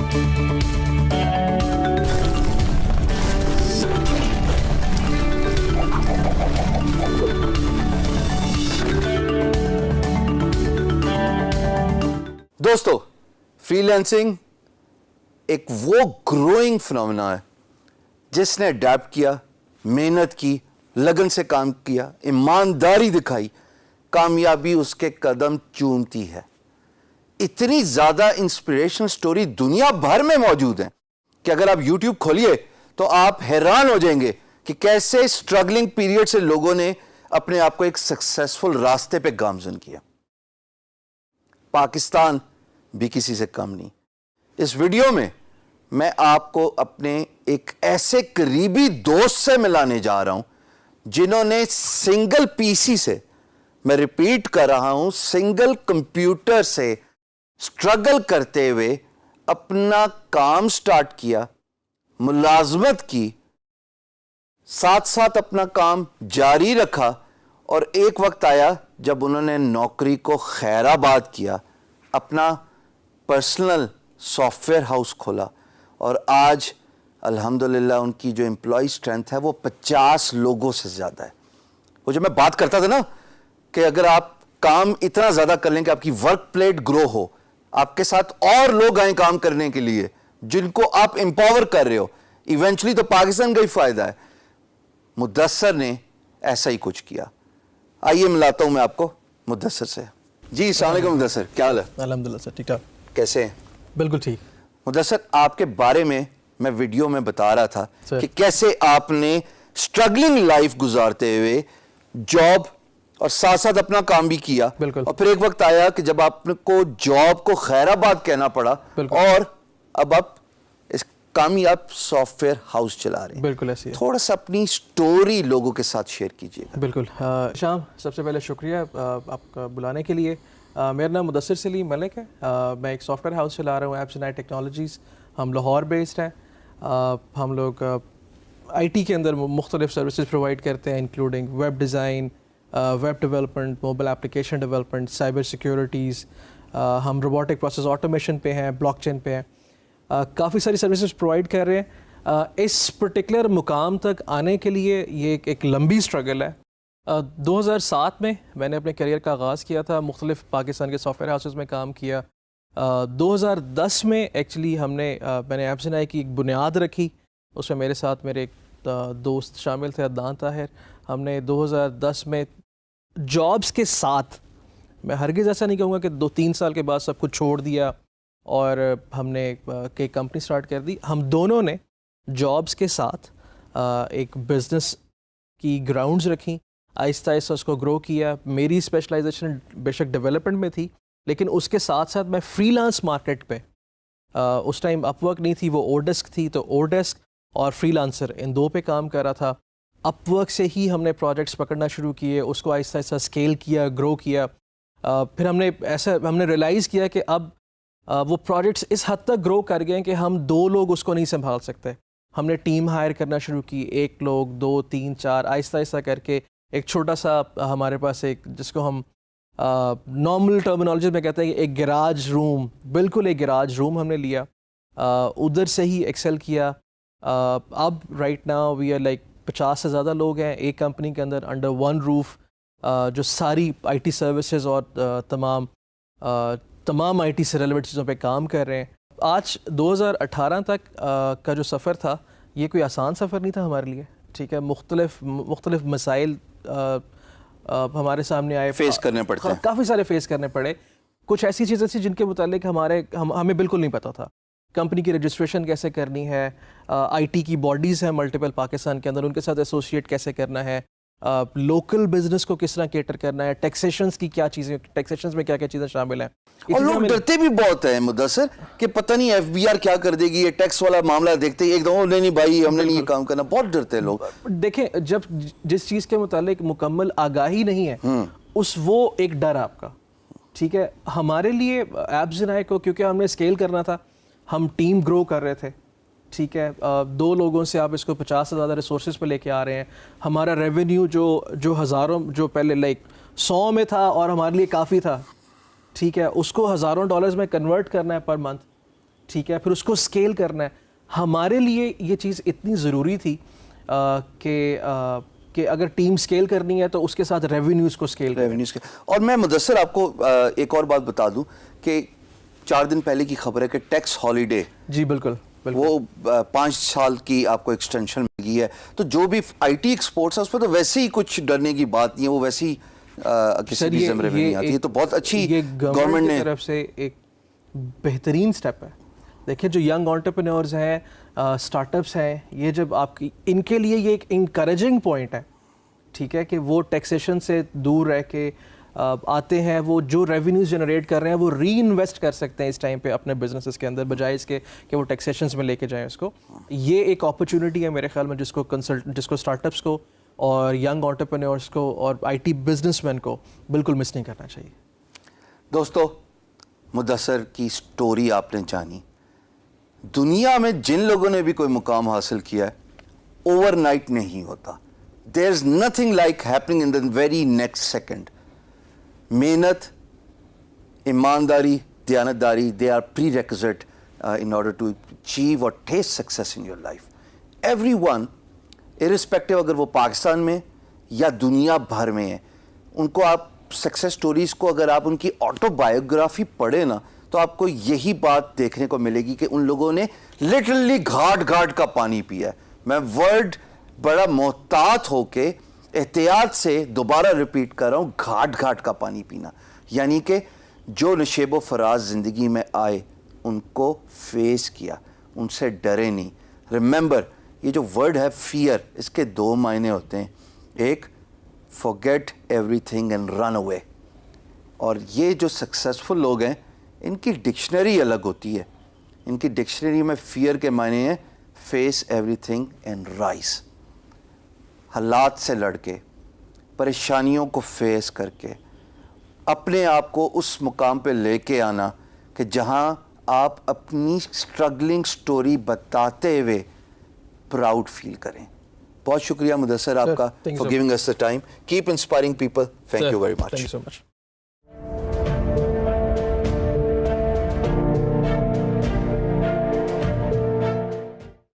दोस्तों, फ्रीलांसिंग एक वो ग्रोइंग फिनोमेना है जिसने अडेप्ट किया, मेहनत की, लगन से काम किया, ईमानदारी दिखाई, कामयाबी उसके कदम चूमती है। इतनी ज़्यादा इंस्पिरेशनल स्टोरी दुनिया भर में मौजूद हैं कि अगर आप YouTube खोलिए तो आप हैरान हो जाएंगे कि कैसे स्ट्रगलिंग पीरियड से लोगों ने अपने आप को एक सक्सेसफुल रास्ते पे गामजन किया। पाकिस्तान भी किसी से कम नहीं। इस वीडियो में मैं आपको अपने एक ऐसे करीबी दोस्त से मिलाने जा रहा हूं जिन्होंने सिंगल पीसी से, मैं रिपीट कर रहा हूं, सिंगल कंप्यूटर से स्ट्रगल करते हुए अपना काम स्टार्ट किया, मुलाजमत की, साथ साथ अपना काम जारी रखा और एक वक्त आया जब उन्होंने नौकरी को खैराबाद किया, अपना पर्सनल सॉफ्टवेयर हाउस खोला और आज अल्हम्दुलिल्लाह उनकी जो एम्प्लॉय स्ट्रेंथ है वो 50 लोगों से ज़्यादा है। वो जो मैं बात करता था ना कि अगर आप काम इतना ज़्यादा कर लें कि आपकी वर्क प्लेट ग्रो हो, आपके साथ और लोग आए काम करने के लिए जिनको आप एम्पावर कर रहे हो, इवेंचुअली तो पाकिस्तान का ही फ़ायदा है। मुद्दस्सर ने ऐसा ही कुछ किया। आइए मिलाता हूँ मैं आपको मुद्दस्सर से। जी अस्सलाम वालेकुम मुद्दस्सर, क्या हाल है? अल्हम्दुलिल्लाह सर, ठीक ठाक। कैसे हैं? बिल्कुल ठीक। मुद्दस्सर, आपके बारे में मैं वीडियो में बता रहा था कि कैसे आपने स्ट्रगलिंग लाइफ गुजारते हुए जॉब और साथ साथ अपना काम भी किया, और फिर एक वक्त आया कि जब आपको जॉब को खैराबाद कहना पड़ा और अब आप इस कामयाब सॉफ्टवेयर हाउस चला रहे हैं। बिल्कुल ऐसी है। थोड़ा सा अपनी स्टोरी लोगों के साथ शेयर कीजिएगा। बिल्कुल। शाम, सबसे पहले शुक्रिया आपका बुलाने के लिए। मेरा नाम मुदस्सिर सलीम मलिक है। मैं एक सॉफ्टवेयर हाउस चला रहा हूँ, एप्स एंड आई टेक्नोलॉजीज़। हम लाहौर बेस्ड हैं। हम लोग IT के अंदर मुख्तलिफ सर्विसेज प्रोवाइड करते हैं, including web design, web development, mobile application development, cyber securities. हम रोबोटिक प्रोसेस ऑटोमेशन पे हैं, ब्लॉकचेन पे हैं। काफ़ी सारी सर्विसेज प्रोवाइड कर रहे हैं। इस पर्टिकुलर मुकाम तक आने के लिए ये एक लंबी स्ट्रगल है। 2007 में मैंने अपने करियर का आगाज़ किया था, मुख्तलिफ पाकिस्तान के सॉफ्टवेयर हाउसेस में काम किया। 2010 में एक्चुअली मैंने एप्स एंड आई की एक बुनियाद रखी। उसमें मेरे साथ मेरे एक दोस्त शामिल थे, अदनान ताहिर। हमने 2010 में जॉब्स के साथ, मैं हरगिज़ ऐसा नहीं कहूँगा कि 2-3 साल के बाद सब कुछ छोड़ दिया और हमने एक कंपनी स्टार्ट कर दी। हम दोनों ने जॉब्स के साथ एक बिज़नेस की ग्राउंड्स रखी, आहिस्ता आहिस्ता उसको ग्रो किया। मेरी स्पेशलाइजेशन बेशक डेवलपमेंट में थी, लेकिन उसके साथ साथ मैं फ्रीलांस मार्केट पे, उस टाइम अपवर्क नहीं थी, वो ओडेस्क थी, तो ओडेस्क और फ्रीलांसर इन दो पे काम कर रहा था। अपवर्क से ही हमने प्रोजेक्ट्स पकड़ना शुरू किए, उसको आहिस्ता आहिस्ता स्केल किया, ग्रो किया। फिर हमने रियलाइज़ किया कि अब वो प्रोजेक्ट्स इस हद तक ग्रो कर गए कि हम 2 लोग उसको नहीं संभाल सकते। हमने टीम हायर करना शुरू की, 1 लोग, 2, 3, 4, आहिस्ता आहिस्ता करके एक छोटा सा हमारे पास एक, जिसको हम नॉर्मल टर्मिनोलॉजी में कहते हैं कि एक गैराज रूम, बिल्कुल एक गैराज रूम हमने लिया। उधर से ही एक्सेल किया। अब right now we are like 50 से ज़्यादा लोग हैं एक कंपनी के अंदर, अंडर वन रूफ, जो सारी IT सर्विसेज और तमाम IT से रेलेवेंट चीज़ों पे काम कर रहे हैं। आज 2018 तक का जो सफ़र था, ये कोई आसान सफ़र नहीं था हमारे लिए। ठीक है, मुख्तलिफ मसाइल हमारे सामने आए, फेस करने पड़ते हैं, काफ़ी सारे फेस करने पड़े। कुछ ऐसी चीज़ें थी जिनके मुतालिक हमें बिल्कुल नहीं पता था। कंपनी की रजिस्ट्रेशन कैसे करनी है, IT की बॉडीज़ हैं मल्टीपल पाकिस्तान के अंदर, उनके साथ एसोसिएट कैसे करना है, लोकल बिजनेस को किस तरह केटर करना है, टैक्सेशंस की क्या चीज़ें, टैक्सेशंस में क्या क्या चीज़ें शामिल हैं। और लोग डरते भी बहुत हैं मुदस्सिर कि पता नहीं FBR क्या कर देगी, ये टैक्स वाला मामला देखते ही एकदम नहीं भाई हमने नहीं ये काम करना, बहुत डरते हैं लोग। देखें, जब जिस चीज़ के मुतालिक मुकम्मल आगाही नहीं है, वो एक डर आपका। ठीक है, हमारे लिए एप्स एंड आई को क्योंकि हमने स्केल करना था, हम टीम ग्रो कर रहे थे। ठीक है, 2 लोगों से आप इसको 50 से ज़्यादा रिसोर्सेज पे लेके आ रहे हैं। हमारा रेवेन्यू जो हज़ारों, जो पहले लाइक 100 में था और हमारे लिए काफ़ी था, ठीक है, उसको हज़ारों डॉलर्स में कन्वर्ट करना है पर मंथ। ٹھیک ہے, پھر اس کو اسکیل کرنا ہے. ہمارے لیے یہ چیز اتنی ضروری تھی کہ اگر ٹیم اسکیل کرنی ہے تو اس کے ساتھ ریونیوز کو اسکیل کریں. اور میں مدثر آپ کو ایک اور بات بتا دوں کہ 4 دن پہلے کی خبر ہے کہ ٹیکس ہالیڈے, جی بالکل, وہ 5 سال کی آپ کو ایکسٹینشن مل گئی ہے. تو جو بھی آئی ٹی ایکسپورٹس ہے اس پہ تو ویسے ہی کچھ ڈرنے کی بات نہیں ہے, وہ ویسے ہی کسی بھی زمرے میں نہیں آتی ہے. تو بہت اچھی گورنمنٹ کی طرف سے ایک بہترین سٹیپ ہے. دیکھیں جو ینگ انٹرپرینورز ہیں, اسٹارٹ اپس ہیں, یہ جب آپ کی ان کے لیے یہ ایک انکریجنگ پوائنٹ ہے, ٹھیک ہے, کہ وہ ٹیکسیشن سے دور رہ کے آتے ہیں, وہ جو ریونیوز جنریٹ کر رہے ہیں وہ ری انویسٹ کر سکتے ہیں اس ٹائم پہ اپنے بزنسز کے اندر, بجائے اس کے کہ وہ ٹیکسیشنز میں لے کے جائیں اس کو. یہ ایک اپرچونٹی ہے میرے خیال میں جس کو اسٹارٹ اپس کو اور ینگ انٹرپرینورس کو اور آئی ٹی بزنس مین کو بالکل مس نہیں کرنا چاہیے. دوستو, مدثر کی سٹوری آپ نے جانی. دنیا میں جن لوگوں نے بھی کوئی مقام حاصل کیا ہے اوور نائٹ نہیں ہوتا. There is nothing like happening in the very next second. محنت, ایمانداری, دیانتداری, they are prerequisite in order to achieve or taste success in your life. Everyone, irrespective اگر وہ پاکستان میں یا دنیا بھر میں ہے, ان کو آپ سکسیس سٹوریز کو اگر آپ ان کی آٹو بایوگرافی پڑھیں نا تو آپ کو یہی بات دیکھنے کو ملے گی کہ ان لوگوں نے لٹرلی گھاٹ گھاٹ کا پانی پیا ہے. میں ورڈ بڑا محتاط ہو کے احتیاط سے دوبارہ ریپیٹ کر رہا ہوں, گھاٹ گھاٹ کا پانی پینا. یعنی کہ جو نشیب و فراز زندگی میں آئے ان کو فیس کیا, ان سے ڈرے نہیں. ریممبر, یہ جو ورڈ ہے فیئر, اس کے 2 معنی ہوتے ہیں. ایک forget everything and run away, اور یہ جو سکسیسفل لوگ ہیں ان کی ڈکشنری الگ ہوتی ہے. ان کی ڈکشنری میں فیئر کے معنی ہیں face everything and rise. حالات سے لڑ کے, پریشانیوں کو فیس کر کے اپنے آپ کو اس مقام پہ لے کے آنا کہ جہاں آپ اپنی اسٹرگلنگ سٹوری بتاتے ہوئے پراؤڈ فیل کریں. بہت شکریہ مدثر آپ کا for giving us the time. Keep inspiring people. Thank you very much.